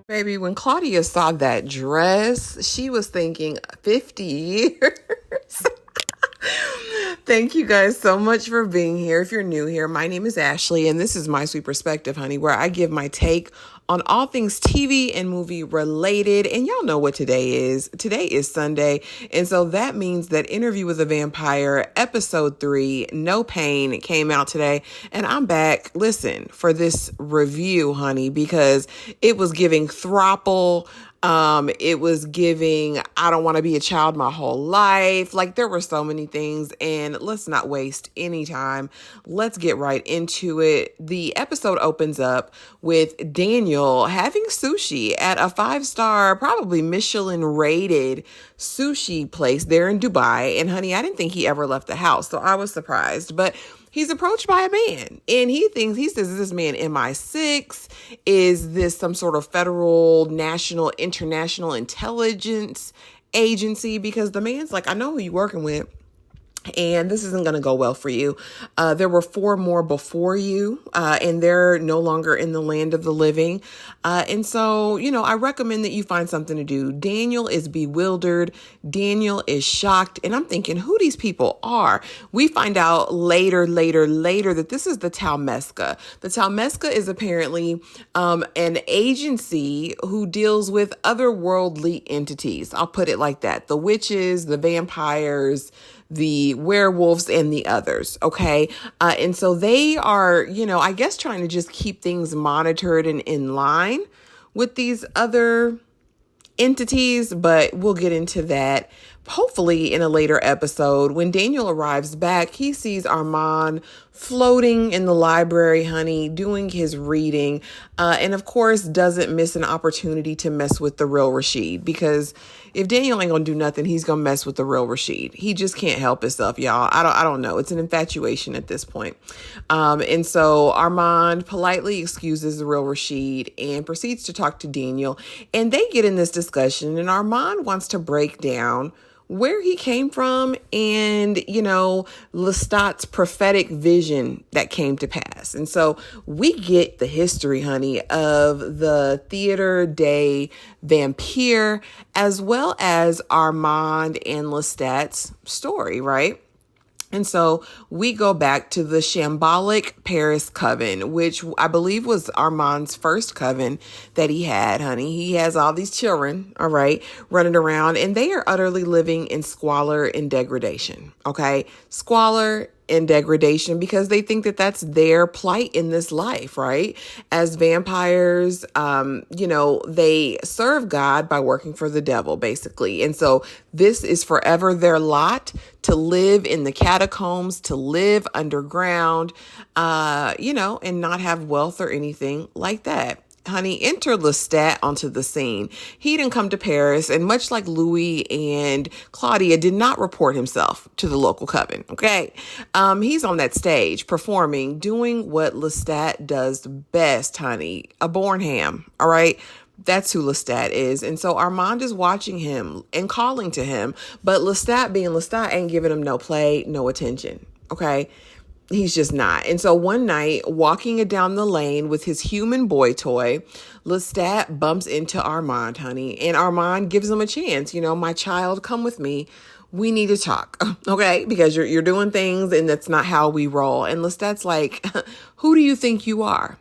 Baby, when Claudia saw that dress, she was thinking 50 years. Thank you guys so much for being here. If you're new here, my name is Ashley, and this is My Sweet Perspective, honey, where I give my take on all things TV and movie related. And y'all know what today is. Today is Sunday. And so that means that Interview with a Vampire, episode 3, No Pain, came out today. And I'm back, listen, for this review, honey, because it was giving throuple. It was giving, I don't want to be a child my whole life. Like, there were so many things, and let's not waste any time. Let's get right into it. The episode opens up with Daniel having sushi at a 5-star, probably Michelin rated sushi place there in Dubai. And honey, I didn't think he ever left the house, so I was surprised, but he's approached by a man, and he says, is this man MI6? Is this some sort of federal, national, international intelligence agency? Because the man's like, I know who you're working with, and this isn't going to go well for you. There were 4 more before you, and they're no longer in the land of the living. And so, I recommend that you find something to do. Daniel is bewildered. Daniel is shocked. And I'm thinking who these people are. We find out later that this is the Talmesca. The Talmesca is apparently an agency who deals with otherworldly entities. I'll put it like that. The witches, the vampires, the werewolves, and the others. Okay. And so they are, I guess trying to just keep things monitored and in line with these other entities, but we'll get into that hopefully in a later episode. When Daniel arrives back, he sees Armand floating in the library, honey, doing his reading, and of course doesn't miss an opportunity to mess with the real Rashid, because if Daniel ain't gonna do nothing, he's gonna mess with the real Rashid. He just can't help himself, y'all. I don't know. It's an infatuation at this point. And so Armand politely excuses the real Rashid and proceeds to talk to Daniel, and they get in this discussion, and Armand wants to break down where he came from and, Lestat's prophetic vision that came to pass. And so we get the history, honey, of the theater des vampires, as well as Armand and Lestat's story, right? And so we go back to the shambolic Paris coven, which I believe was Armand's first coven that he had, honey. He has all these children, all right, running around, and they are utterly living in squalor and degradation, okay? Squalor and degradation, because they think that that's their plight in this life, right? As vampires, they serve God by working for the devil, basically. And so this is forever their lot, to live in the catacombs, to live underground, and not have wealth or anything like that. Honey, enter Lestat onto the scene. He didn't come to Paris, and much like Louis and Claudia, did not report himself to the local coven, okay? He's on that stage performing, doing what Lestat does best, honey, a born ham, all right? That's who Lestat is. And so Armand is watching him and calling to him, but Lestat, being Lestat, ain't giving him no play, no attention, okay? He's just not. And so one night, walking down the lane with his human boy toy, Lestat bumps into Armand, honey. And Armand gives him a chance. My child, come with me. We need to talk, okay? Because you're doing things, and that's not how we roll. And Lestat's like, who do you think you are?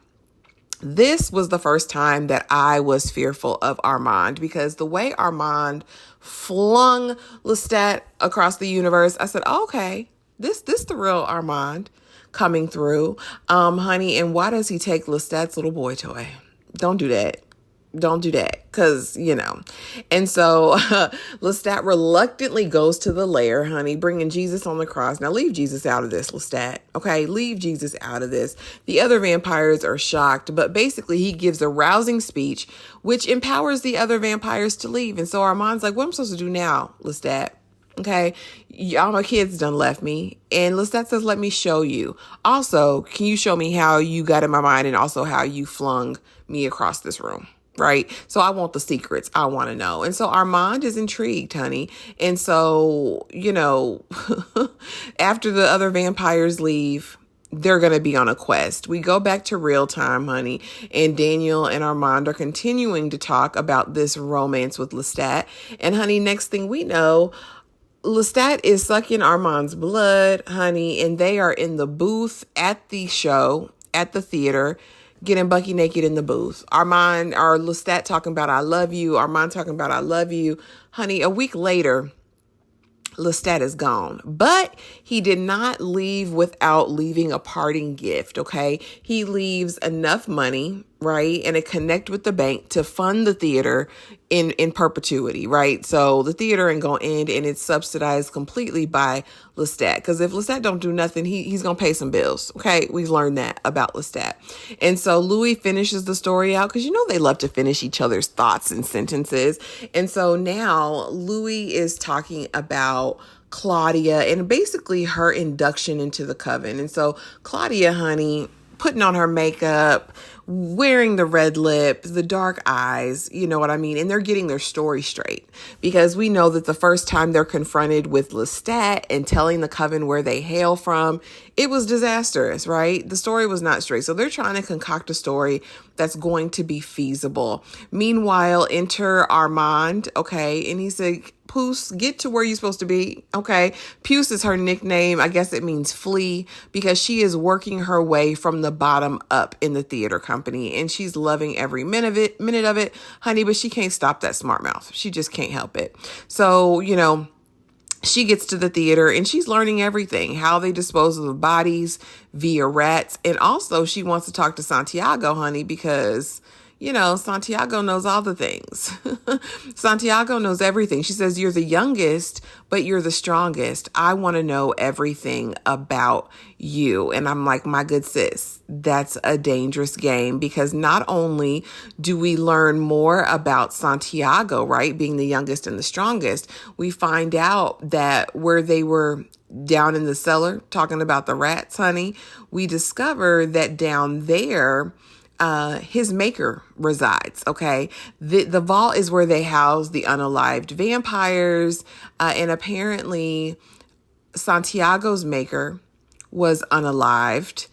This was the first time that I was fearful of Armand, because the way Armand flung Lestat across the universe, I said, okay, this the real Armand coming through, honey. And why does he take Lestat's little boy toy? Don't do that. Don't do that, because, And so Lestat reluctantly goes to the lair, honey, bringing Jesus on the cross. Now, leave Jesus out of this, Lestat, okay? Leave Jesus out of this. The other vampires are shocked, but basically he gives a rousing speech, which empowers the other vampires to leave. And so Armand's like, what am I supposed to do now, Lestat? Okay, all my kids done left me. And Lestat says, let me show you. Also, can you show me how you got in my mind, and also how you flung me across this room? Right. So I want the secrets. I want to know. And so Armand is intrigued, honey. And so, after the other vampires leave, they're going to be on a quest. We go back to real time, honey, and Daniel and Armand are continuing to talk about this romance with Lestat. And honey, next thing we know, Lestat is sucking Armand's blood, honey, and they are in the booth at the show, at the theater, getting bucky naked in the booth. Armand or Lestat talking about I love you, Armand talking about I love you. Honey, a week later, Lestat is gone, but he did not leave without leaving a parting gift, okay? He leaves enough money, right, and a connect with the bank to fund the theater in perpetuity, right? So the theater ain't gonna end, and it's subsidized completely by Lestat, because if Lestat don't do nothing, he's gonna pay some bills, okay? We've learned that about Lestat. And so Louis finishes the story out, because you know they love to finish each other's thoughts and sentences. And so now Louis is talking about Claudia and basically her induction into the coven. And so Claudia, honey, putting on her makeup, wearing the red lip, the dark eyes, you know what I mean? And they're getting their story straight, because we know that the first time they're confronted with Lestat and telling the coven where they hail from, it was disastrous, right? The story was not straight. So they're trying to concoct a story that's going to be feasible. Meanwhile, enter Armand, okay? And he said, Puce, get to where you're supposed to be, okay? Puce is her nickname. I guess it means flee, because she is working her way from the bottom up in the theater company, and she's loving every minute of it, honey, but she can't stop that smart mouth. She just can't help it. So, you know, she gets to the theater and she's learning everything, how they dispose of the bodies via rats. And also she wants to talk to Santiago, honey, because, you know, Santiago knows all the things. Santiago knows everything. She says, you're the youngest, but you're the strongest. I want to know everything about you. And I'm like, my good sis, that's a dangerous game, because not only do we learn more about Santiago, right, being the youngest and the strongest, we find out that where they were down in the cellar talking about the rats, honey, we discover that down there, his maker resides, okay? The vault is where they house the unalived vampires, and apparently Santiago's maker was unalived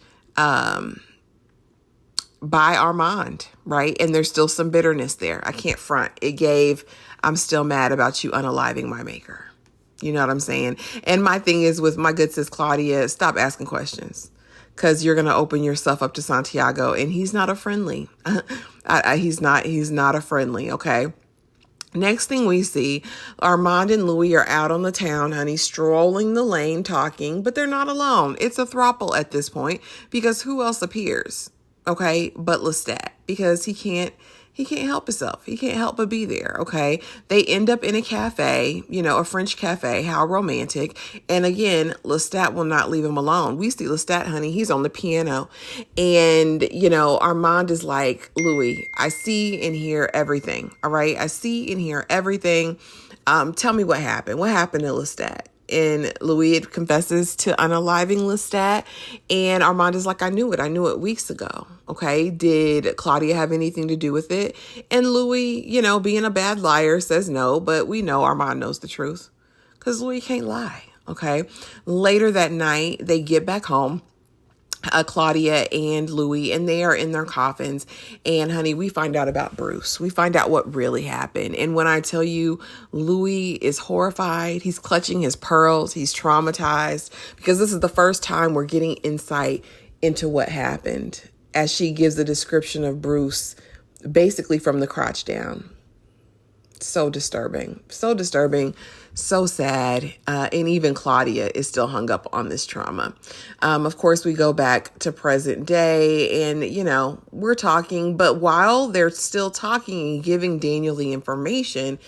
by Armand, right? And there's still some bitterness there. I can't front. It gave, I'm still mad about you unaliving my maker. You know what I'm saying? And my thing is with my good sis Claudia, stop asking questions, because you're going to open yourself up to Santiago, and he's not a friendly. He's not a friendly, okay? Next thing we see, Armand and Louis are out on the town, honey, strolling the lane, talking, but they're not alone. It's a throuple at this point, because who else appears, okay, but Lestat, because he can't help himself. He can't help but be there, okay? They end up in a cafe, you know, a French cafe. How romantic. And again, Lestat will not leave him alone. We see Lestat, honey, he's on the piano. And, you know, Armand is like, Louis, I see and hear everything, all right? I see and hear everything. Tell me what happened. What happened to Lestat? And Louis confesses to unaliving Lestat. And Armand is like, I knew it weeks ago. Okay. Did Claudia have anything to do with it? And Louis, you know, being a bad liar, says no, but we know Armand knows the truth, because Louis can't lie. Okay. Later that night, they get back home. Claudia and Louis, and they are in their coffins. And honey, we find out about Bruce. We find out what really happened. And when I tell you, Louis is horrified. He's clutching his pearls. He's traumatized, because this is the first time we're getting insight into what happened, as she gives a description of Bruce basically from the crotch down. So disturbing, so sad. And even Claudia is still hung up on this trauma. Of course, we go back to present day, and, you know, we're talking, but while they're still talking and giving Daniel the information,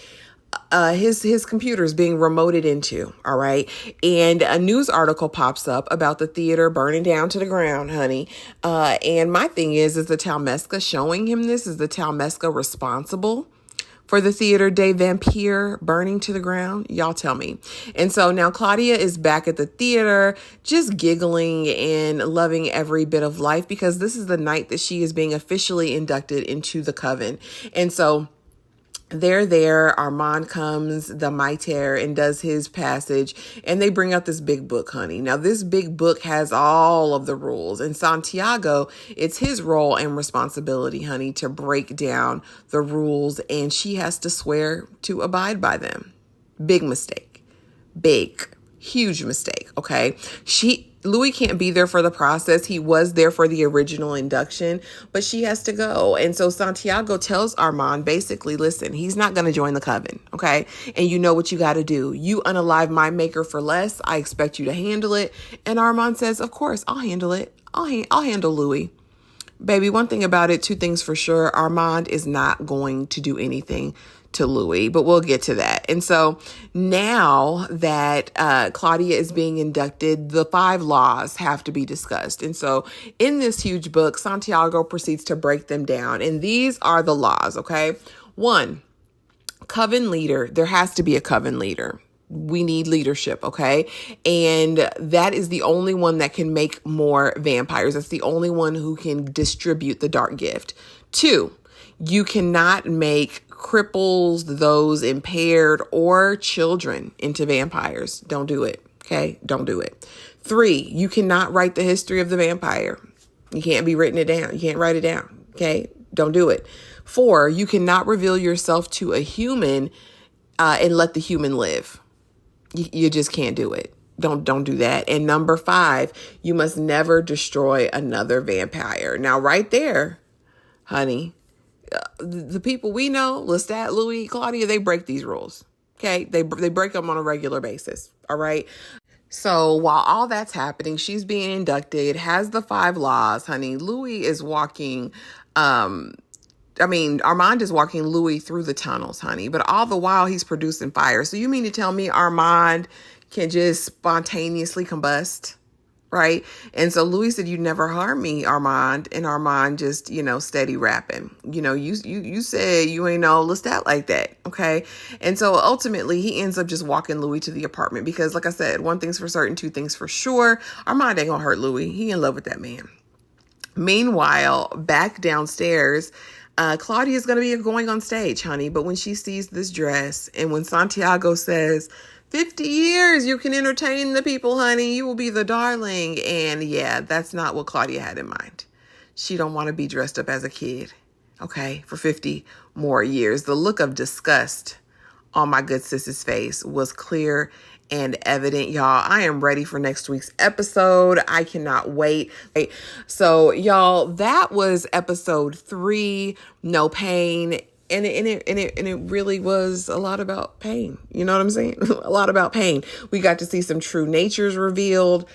his computer is being remoted into, all right? And a news article pops up about the theater burning down to the ground, honey. And my thing is the Talmesca showing him this? Is the Talmesca responsible for the Theater des Vampires burning to the ground? Y'all tell me. And so now Claudia is back at the theater, just giggling and loving every bit of life, because this is the night that she is being officially inducted into the coven. And so they're there. Armand comes, the mitre, and does his passage, and they bring out this big book, honey. Now, this big book has all of the rules, and Santiago, it's his role and responsibility, honey, to break down the rules, and she has to swear to abide by them. Big mistake. Big, huge mistake, okay? Louis can't be there for the process. He was there for the original induction, but she has to go. And so Santiago tells Armand, basically, listen, he's not going to join the coven, okay? And you know what you got to do. You unalive my maker for less. I expect you to handle it. And Armand says, of course, I'll handle it. I'll handle Louis. Baby, one thing about it, two things for sure. Armand is not going to do anything to Louis, but we'll get to that. And so now that Claudia is being inducted, the 5 laws have to be discussed. And so in this huge book, Santiago proceeds to break them down. And these are the laws, okay? 1, coven leader. There has to be a coven leader. We need leadership, okay? And that is the only one that can make more vampires. That's the only one who can distribute the dark gift. 2, you cannot make cripples, those impaired, or children into vampires. Don't do it, okay? Don't do it. 3, you cannot write the history of the vampire. You can't be written it down. You can't write it down, okay? Don't do it. 4, you cannot reveal yourself to a human and let the human live. You just can't do it. Don't do that. And number 5, you must never destroy another vampire. Now, right there, honey, the people we know, Lestat, Louis, Claudia, they break these rules. Okay. They break them on a regular basis. All right. So while all that's happening, she's being inducted, has the 5 laws, honey. Louis is walking, Armand is walking Louis through the tunnels, honey. But all the while he's producing fire. So you mean to tell me Armand can just spontaneously combust? Right. And so Louis said, you never harm me, Armand. And Armand just, steady rapping. You said you ain't no Lestat like that. OK. And so ultimately he ends up just walking Louis to the apartment because, like I said, 1 thing's for certain, 2 things for sure. Armand ain't gonna hurt Louis. He in love with that man. Meanwhile, back downstairs, Claudia's going to be going on stage, honey. But when she sees this dress and when Santiago says, 50 years, you can entertain the people, honey. You will be the darling. And yeah, that's not what Claudia had in mind. She don't want to be dressed up as a kid, okay, for 50 more years. The look of disgust on my good sis's face was clear and evident, y'all. I am ready for next week's episode. I cannot wait. So, y'all, that was episode 3, No Pain. And it really was a lot about pain. You know what I'm saying? A lot about pain. We got to see some true natures revealed.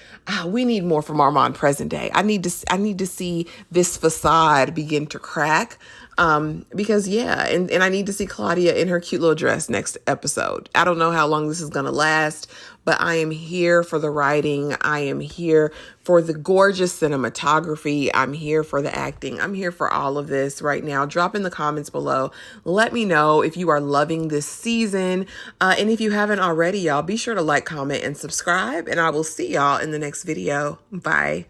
We need more from Armand present day. I need to see this facade begin to crack. Because and I need to see Claudia in her cute little dress next episode. I don't know how long this is going to last, but I am here for the writing. I am here for the gorgeous cinematography. I'm here for the acting. I'm here for all of this right now. Drop in the comments below. Let me know if you are loving this season. And if you haven't already, y'all, be sure to like, comment, and subscribe. And I will see y'all in the next video. Bye.